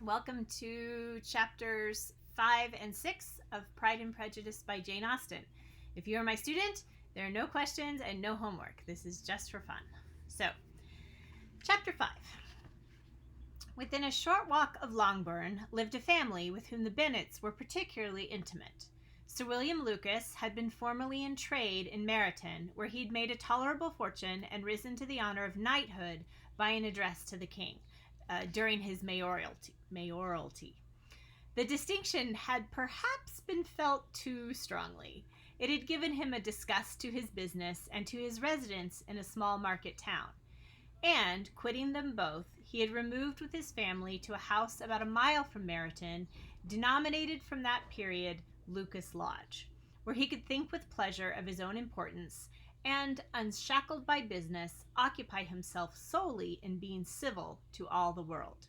Welcome to chapters 5 and 6 of Pride and Prejudice by Jane Austen. If you are my student, there are no questions and no homework. This is just for fun. So, chapter 5. Within a short walk of Longbourn lived a family with whom the Bennets were particularly intimate. Sir William Lucas had been formerly in trade in Meryton, where he'd made a tolerable fortune and risen to the honor of knighthood by an address to the king during his mayoralty. The distinction had perhaps been felt too strongly. It had given him a disgust to his business and to his residence in a small market town. And, quitting them both, he had removed with his family to a house about a mile from Meryton, denominated from that period Lucas Lodge, where he could think with pleasure of his own importance and, unshackled by business, occupy himself solely in being civil to all the world.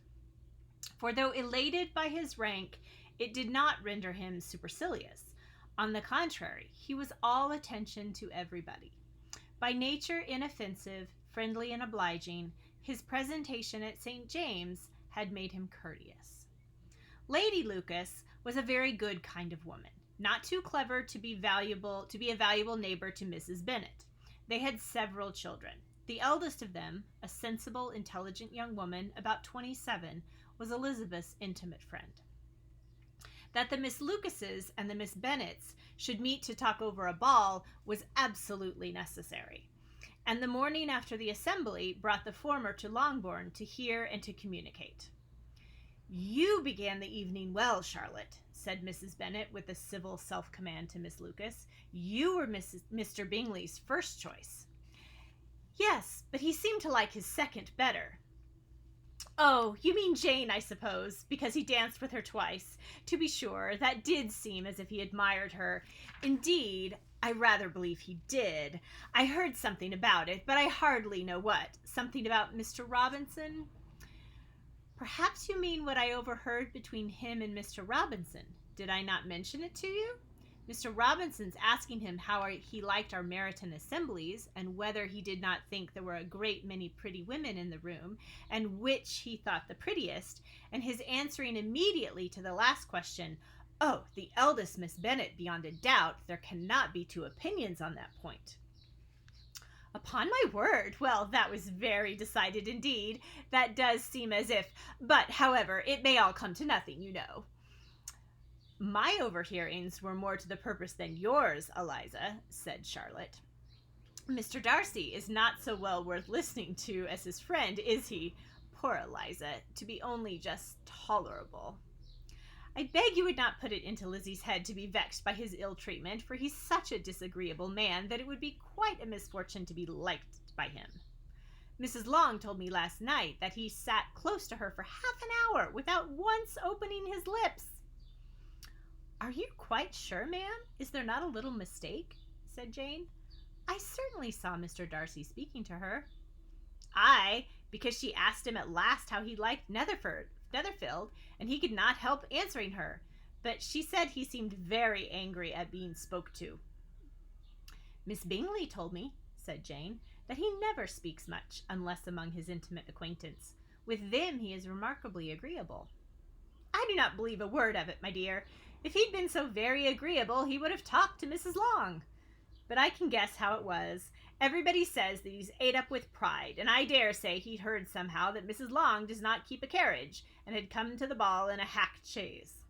For though elated by his rank, it did not render him supercilious. On the contrary, he was all attention to everybody. By nature inoffensive, friendly, and obliging, his presentation at St. James had made him courteous. Lady Lucas was a very good kind of woman, not too clever to be a valuable neighbor to Mrs. Bennet. They had several children. The eldest of them, a sensible, intelligent young woman, about 27, was Elizabeth's intimate friend. That the Miss Lucases and the Miss Bennets should meet to talk over a ball was absolutely necessary, and the morning after the assembly brought the former to Longbourn to hear and to communicate. "You began the evening well, Charlotte," said Mrs. Bennet with a civil self-command to Miss Lucas. "You were Mr. Bingley's first choice." "Yes, but he seemed to like his second better." "Oh, you mean Jane, I suppose, because he danced with her twice. To be sure, that did seem as if he admired her. Indeed, I rather believe he did. I heard something about it, but I hardly know what. Something about Mr. Robinson?" "Perhaps you mean what I overheard between him and Mr. Robinson. Did I not mention it to you? Mr. Robinson's asking him how he liked our Meryton assemblies, and whether he did not think there were a great many pretty women in the room, and which he thought the prettiest, and his answering immediately to the last question, 'Oh, the eldest Miss Bennet, beyond a doubt. There cannot be two opinions on that point.'" "Upon my word, well, that was very decided indeed. That does seem as if, but, however, it may all come to nothing, you know." "My overhearings were more to the purpose than yours, Eliza," said Charlotte. "Mr. Darcy is not so well worth listening to as his friend, is he? Poor Eliza, to be only just tolerable." "I beg you would not put it into Lizzie's head to be vexed by his ill treatment, for he's such a disagreeable man that it would be quite a misfortune to be liked by him. Mrs. Long told me last night that he sat close to her for half an hour without once opening his lips." "Are you quite sure, ma'am? Is there not a little mistake?" said Jane. "I certainly saw Mr. Darcy speaking to her." "Aye, because she asked him at last how he liked Netherfield, and he could not help answering her, but she said he seemed very angry at being spoke to." "Miss Bingley told me," said Jane, "that he never speaks much, unless among his intimate acquaintance. With them he is remarkably agreeable." "I do not believe a word of it, my dear. If he'd been so very agreeable, he would have talked to Mrs. Long. But I can guess how it was. Everybody says that he's ate up with pride, and I dare say he'd heard somehow that Mrs. Long does not keep a carriage, and had come to the ball in a hack chaise.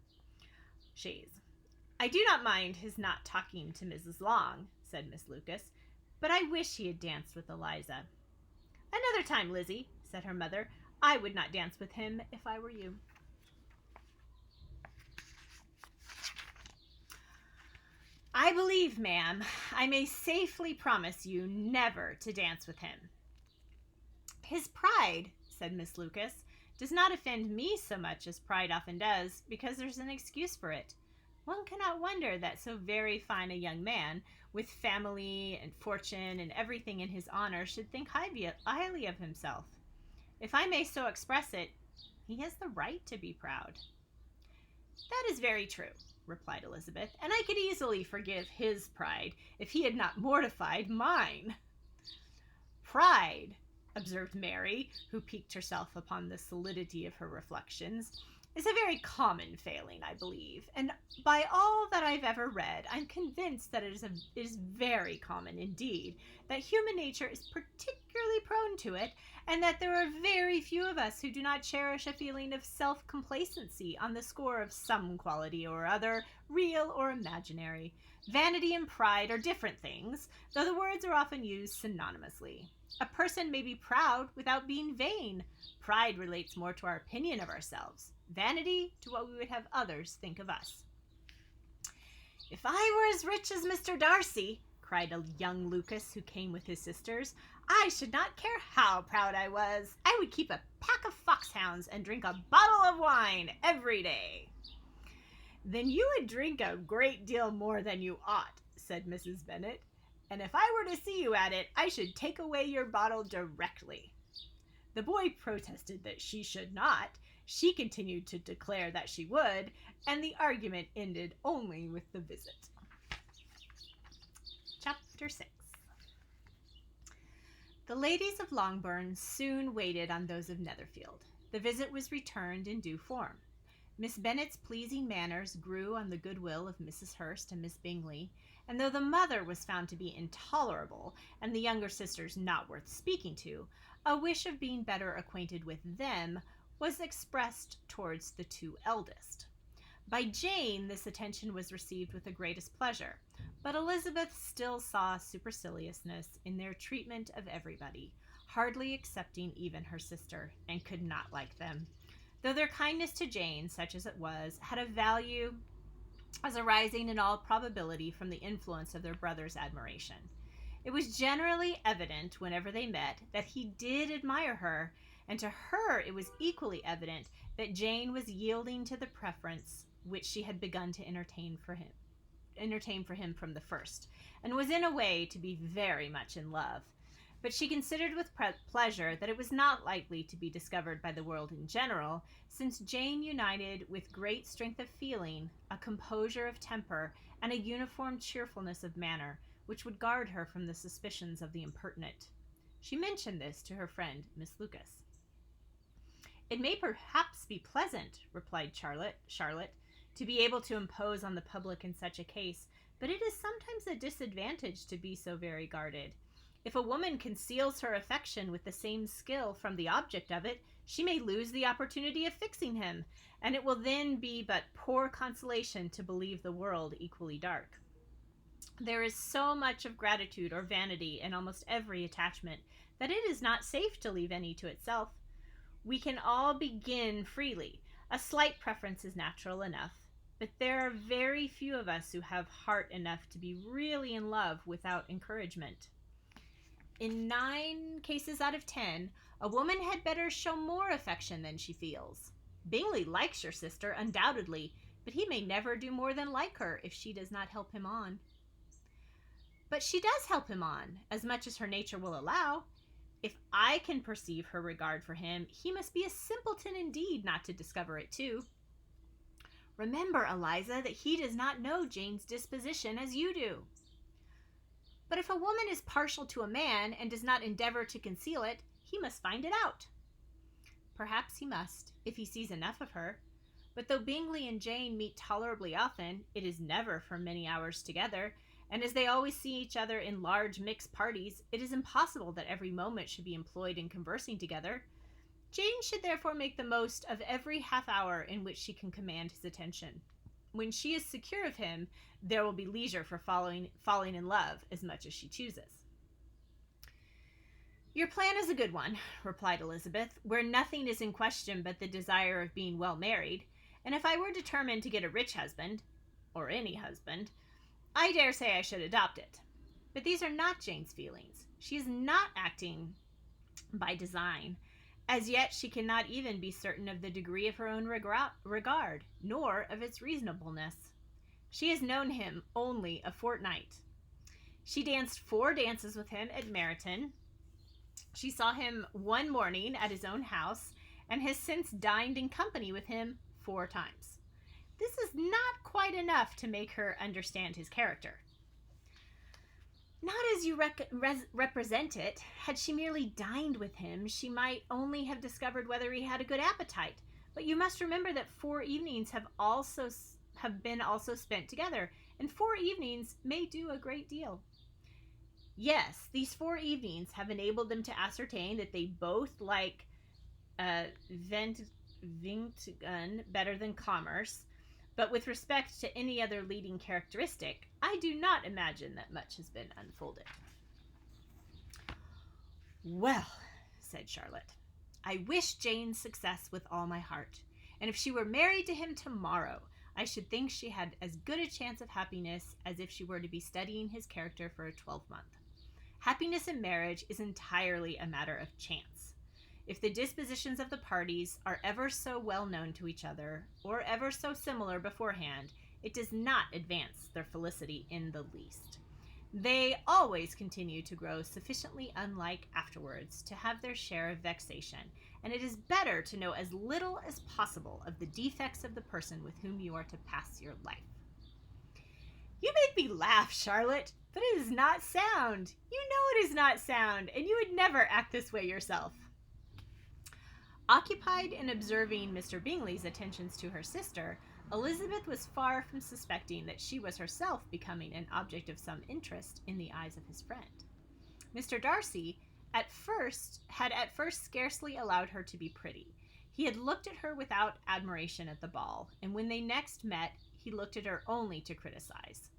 I do not mind his not talking to Mrs. Long," said Miss Lucas, "but I wish he had danced with Eliza." "Another time, Lizzie," said her mother. "I would not dance with him if I were you." "I believe, ma'am, I may safely promise you never to dance with him." "His pride," said Miss Lucas, "does not offend me so much as pride often does, because there's an excuse for it. One cannot wonder that so very fine a young man, with family and fortune and everything in his honor, should think highly of himself. If I may so express it, he has the right to be proud." "That is very true," replied Elizabeth, "and I could easily forgive his pride if he had not mortified mine." "Pride," observed Mary, who piqued herself upon the solidity of her reflections, is a very common failing, I believe, and by all that I've ever read, I'm convinced that it is very common indeed, that human nature is particularly prone to it, and that there are very few of us who do not cherish a feeling of self-complacency on the score of some quality or other, real or imaginary. Vanity and pride are different things, though the words are often used synonymously. A person may be proud without being vain. Pride relates more to our opinion of ourselves. Vanity to what we would have others think of us. "If I were as rich as Mr. Darcy," cried a young Lucas who came with his sisters, "I should not care how proud I was. I would keep a pack of foxhounds and drink a bottle of wine every day." "Then you would drink a great deal more than you ought," said Mrs. Bennet, "and if I were to see you at it, I should take away your bottle directly." The boy protested that she should not. She continued to declare that she would, and the argument ended only with the visit. Chapter 6. The ladies of Longbourn soon waited on those of Netherfield. The visit was returned in due form. Miss Bennet's pleasing manners grew on the goodwill of Mrs. Hurst and Miss Bingley, and though the mother was found to be intolerable, and the younger sisters not worth speaking to, a wish of being better acquainted with them was expressed towards the two eldest. By Jane this attention was received with the greatest pleasure, but Elizabeth still saw superciliousness in their treatment of everybody, hardly excepting even her sister, and could not like them, though their kindness to Jane, such as it was, had a value as arising in all probability from the influence of their brother's admiration. It was generally evident, whenever they met, that he did admire her, and to her it was equally evident that Jane was yielding to the preference which she had begun to entertain for him from the first, and was in a way to be very much in love. But she considered with pleasure that it was not likely to be discovered by the world in general, since Jane united with great strength of feeling, a composure of temper, and a uniform cheerfulness of manner, which would guard her from the suspicions of the impertinent. She mentioned this to her friend, Miss Lucas. "It may perhaps be pleasant," replied Charlotte, "to be able to impose on the public in such a case, but it is sometimes a disadvantage to be so very guarded. If a woman conceals her affection with the same skill from the object of it, she may lose the opportunity of fixing him, and it will then be but poor consolation to believe the world equally dark. There is so much of gratitude or vanity in almost every attachment that it is not safe to leave any to itself. We can all begin freely. A slight preference is natural enough, but there are very few of us who have heart enough to be really in love without encouragement. In 9 cases out of 10, a woman had better show more affection than she feels. Bingley likes your sister, undoubtedly, but he may never do more than like her if she does not help him on." "But she does help him on, as much as her nature will allow. If I can perceive her regard for him, he must be a simpleton indeed not to discover it too. Remember, Eliza, that he does not know Jane's disposition as you do." "But if a woman is partial to a man, and does not endeavor to conceal it, he must find it out." "Perhaps he must, if he sees enough of her. But though Bingley and Jane meet tolerably often, it is never for many hours together, and as they always see each other in large mixed parties, it is impossible that every moment should be employed in conversing together. Jane should therefore make the most of every half hour in which she can command his attention. When she is secure of him, there will be leisure for falling in love as much as she chooses." "Your plan is a good one," replied Elizabeth, "where nothing is in question but the desire of being well married, and if I were determined to get a rich husband, or any husband, I dare say I should adopt it. But these are not Jane's feelings. She is not acting by design. As yet she cannot even be certain of the degree of her own regard, nor of its reasonableness. She has known him only a fortnight. She danced 4 dances with him at Meryton. She saw him one morning at his own house, and has since dined in company with him 4 times. This is not quite enough to make her understand his character." "Not as you represent it. Had she merely dined with him, she might only have discovered whether he had a good appetite, But you must remember that 4 evenings have been also spent together, and 4 evenings may do a great deal. Yes, these 4 evenings have enabled them to ascertain that they both like Vintgun better than commerce, but with respect to any other leading characteristic, I do not imagine that much has been unfolded. Well, said Charlotte, I wish Jane success with all my heart, and if she were married to him tomorrow, I should think she had as good a chance of happiness as if she were to be studying his character for a 12-month. Happiness in marriage is entirely a matter of chance. If the dispositions of the parties are ever so well known to each other, or ever so similar beforehand, it does not advance their felicity in the least. They always continue to grow sufficiently unlike afterwards to have their share of vexation, and it is better to know as little as possible of the defects of the person with whom you are to pass your life. You make me laugh, Charlotte, but it is not sound. You know it is not sound, and you would never act this way yourself. Occupied in observing Mr. Bingley's attentions to her sister, Elizabeth was far from suspecting that she was herself becoming an object of some interest in the eyes of his friend. Mr. Darcy had at first scarcely allowed her to be pretty. He had looked at her without admiration at the ball, and when they next met, he looked at her only to criticize.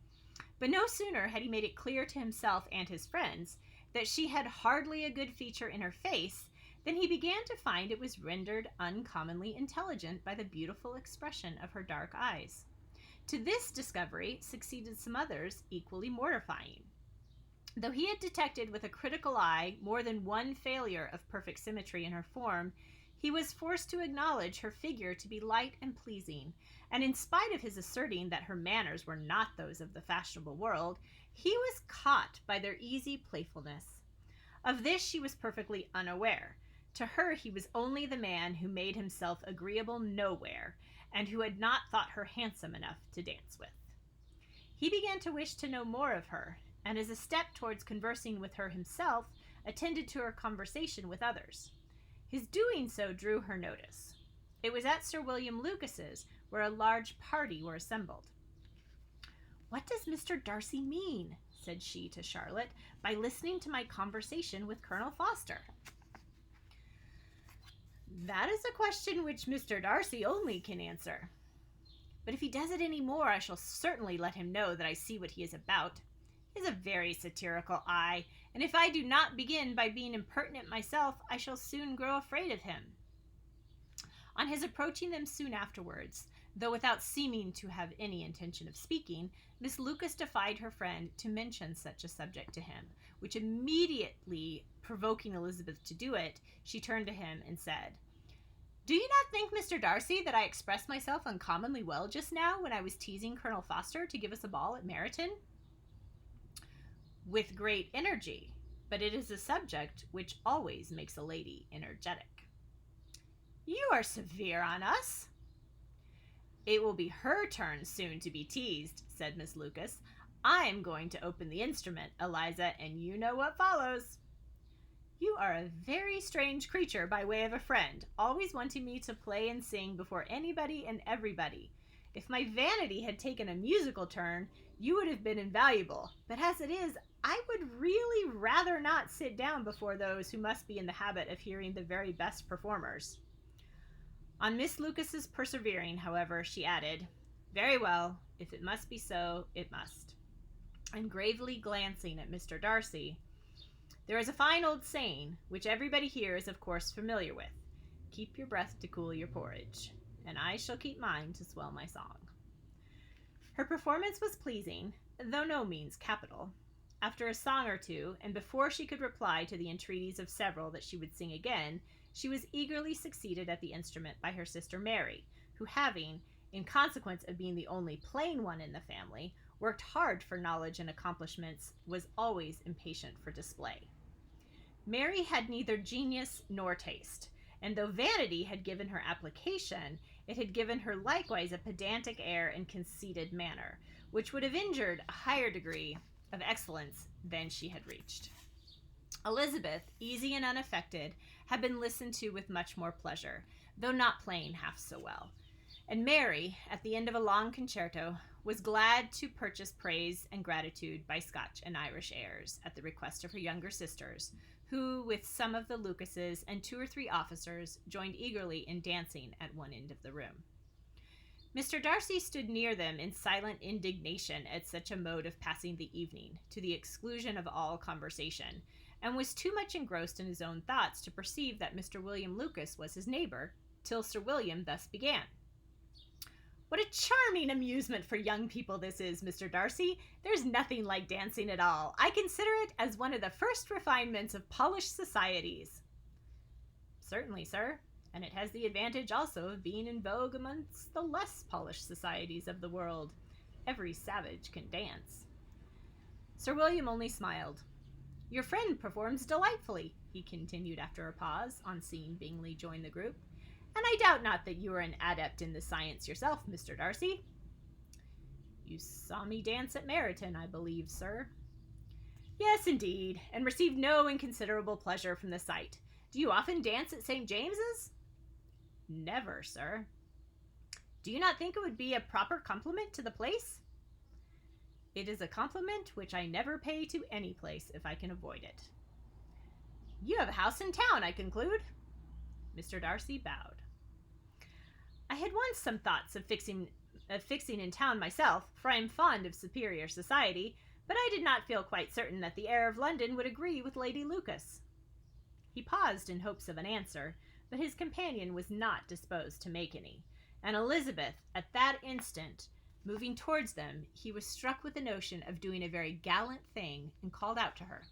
But no sooner had he made it clear to himself and his friends that she had hardly a good feature in her face than he began to find it was rendered uncommonly intelligent by the beautiful expression of her dark eyes. To this discovery succeeded some others equally mortifying. Though he had detected with a critical eye more than one failure of perfect symmetry in her form, he was forced to acknowledge her figure to be light and pleasing, and in spite of his asserting that her manners were not those of the fashionable world, he was caught by their easy playfulness. Of this she was perfectly unaware. To her he was only the man who made himself agreeable nowhere, and who had not thought her handsome enough to dance with. He began to wish to know more of her, and as a step towards conversing with her himself, attended to her conversation with others. His doing so drew her notice. It was at Sir William Lucas's, where a large party were assembled. "What does Mr. Darcy mean," said she to Charlotte, "by listening to my conversation with Colonel Forster?" "That is a question which Mr. Darcy only can answer. But if he does it any more, I shall certainly let him know that I see what he is about. He has a very satirical eye, and if I do not begin by being impertinent myself, I shall soon grow afraid of him." On his approaching them soon afterwards, though without seeming to have any intention of speaking, Miss Lucas defied her friend to mention such a subject to him, which immediately provoking Elizabeth to do it, she turned to him and said, "Do you not think, Mr. Darcy, that I expressed myself uncommonly well just now when I was teasing Colonel Forster to give us a ball at Meryton?" "With great energy, but it is a subject which always makes a lady energetic." "You are severe on us." "It will be her turn soon to be teased," said Miss Lucas. "I'm going to open the instrument, Eliza, and you know what follows." "You are a very strange creature by way of a friend, always wanting me to play and sing before anybody and everybody. If my vanity had taken a musical turn, you would have been invaluable, but as it is, I would really rather not sit down before those who must be in the habit of hearing the very best performers." On Miss Lucas's persevering, however, she added, "Very well, if it must be so, it must." And gravely glancing at Mr. Darcy, "There is a fine old saying, which everybody here is of course familiar with, 'Keep your breath to cool your porridge,' and I shall keep mine to swell my song." Her performance was pleasing, though no means capital. After a song or two, and before she could reply to the entreaties of several that she would sing again, she was eagerly succeeded at the instrument by her sister Mary, who having, in consequence of being the only plain one in the family, worked hard for knowledge and accomplishments, was always impatient for display. Mary had neither genius nor taste, and though vanity had given her application, it had given her likewise a pedantic air and conceited manner, which would have injured a higher degree of excellence than she had reached. Elizabeth, easy and unaffected, had been listened to with much more pleasure, though not playing half so well. And Mary, at the end of a long concerto, was glad to purchase praise and gratitude by Scotch and Irish airs at the request of her younger sisters, who, with some of the Lucases and 2 or 3 officers, joined eagerly in dancing at one end of the room. Mr. Darcy stood near them in silent indignation at such a mode of passing the evening, to the exclusion of all conversation, and was too much engrossed in his own thoughts to perceive that Mr. William Lucas was his neighbor, till Sir William thus began. "What a charming amusement for young people this is, Mr. Darcy! There's nothing like dancing at all. I consider it as one of the first refinements of polished societies." "Certainly, sir, and it has the advantage also of being in vogue amongst the less polished societies of the world. Every savage can dance." Sir William only smiled. "Your friend performs delightfully," he continued after a pause, on seeing Bingley join the group, "and I doubt not that you are an adept in the science yourself, Mr. Darcy." "You saw me dance at Meryton, I believe, sir." "Yes, indeed, and received no inconsiderable pleasure from the sight. Do you often dance at St. James's?" "Never, sir." "Do you not think it would be a proper compliment to the place?" "It is a compliment which I never pay to any place if I can avoid it." "You have a house in town, I conclude?" Mr. Darcy bowed. "I had once some thoughts of fixing in town myself, for I am fond of superior society, but I did not feel quite certain that the air of London would agree with Lady Lucas." He paused in hopes of an answer, but his companion was not disposed to make any, and Elizabeth, at that instant, moving towards them, he was struck with the notion of doing a very gallant thing, and called out to her,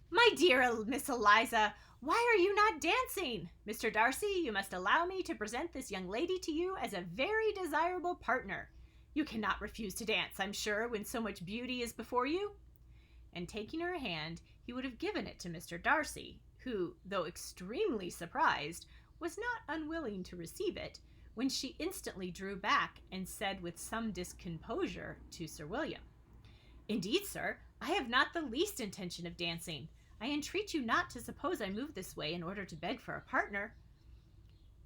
"My dear Miss Eliza, why are you not dancing? Mr. Darcy, you must allow me to present this young lady to you as a very desirable partner. You cannot refuse to dance, I'm sure, when so much beauty is before you." And taking her hand, he would have given it to Mr. Darcy, who, though extremely surprised, was not unwilling to receive it, when she instantly drew back and said with some discomposure to Sir William, "Indeed, sir, I have not the least intention of dancing. I entreat you not to suppose I move this way in order to beg for a partner."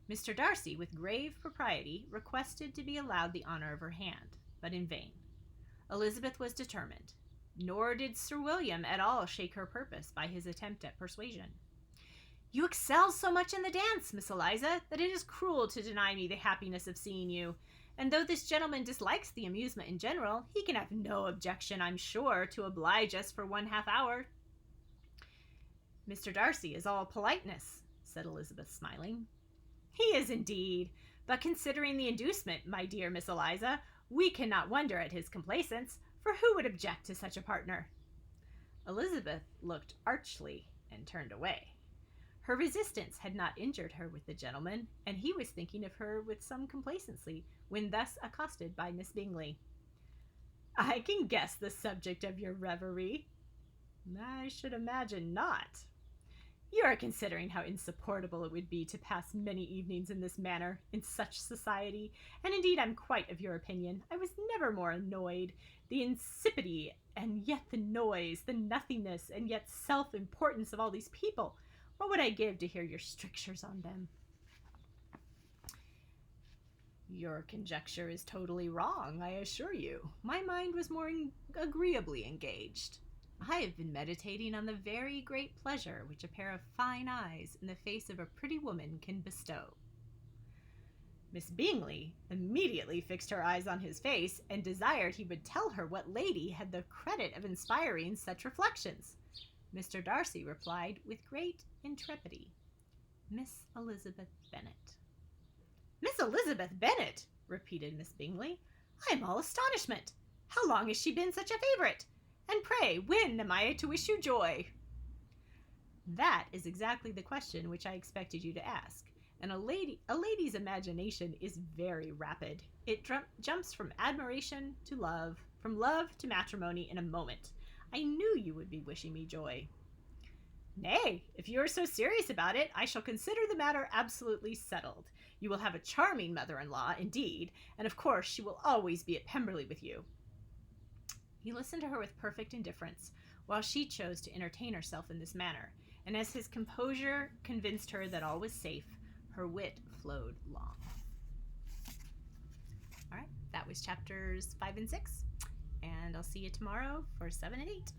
Mr. Darcy, with grave propriety, requested to be allowed the honor of her hand, but in vain. Elizabeth was determined, nor did Sir William at all shake her purpose by his attempt at persuasion. "You excel so much in the dance, Miss Eliza, that it is cruel to deny me the happiness of seeing you, and though this gentleman dislikes the amusement in general, he can have no objection, I'm sure, to oblige us for 1/2 hour." "Mr. Darcy is all politeness," said Elizabeth, smiling. "He is indeed, but considering the inducement, my dear Miss Eliza, we cannot wonder at his complaisance, for who would object to such a partner?" Elizabeth looked archly and turned away. Her resistance had not injured her with the gentleman, and he was thinking of her with some complacency when thus accosted by Miss Bingley. "I can guess the subject of your reverie." "I should imagine not." "You are considering how insupportable it would be to pass many evenings in this manner, in such society, and indeed I'm quite of your opinion. I was never more annoyed. The insipidity, and yet the noise, the nothingness, and yet self-importance of all these people. What would I give to hear your strictures on them?" "Your conjecture is totally wrong, I assure you. My mind was more agreeably engaged. I have been meditating on the very great pleasure which a pair of fine eyes in the face of a pretty woman can bestow." Miss Bingley immediately fixed her eyes on his face, and desired he would tell her what lady had the credit of inspiring such reflections. Mr. Darcy replied with great intrepidity, "Miss Elizabeth Bennet." "Miss Elizabeth Bennet!" repeated Miss Bingley. "I am all astonishment. How long has she been such a favourite? And pray, when am I to wish you joy?" "That is exactly the question which I expected you to ask, and a lady's imagination is very rapid. It jumps from admiration to love, from love to matrimony in a moment. I knew you would be wishing me joy." "Nay, if you are so serious about it, I shall consider the matter absolutely settled. You will have a charming mother-in-law, indeed, and of course she will always be at Pemberley with you." He listened to her with perfect indifference, while she chose to entertain herself in this manner, and as his composure convinced her that all was safe, her wit flowed long. All right, that was chapters 5 and 6, and I'll see you tomorrow for 7 and 8.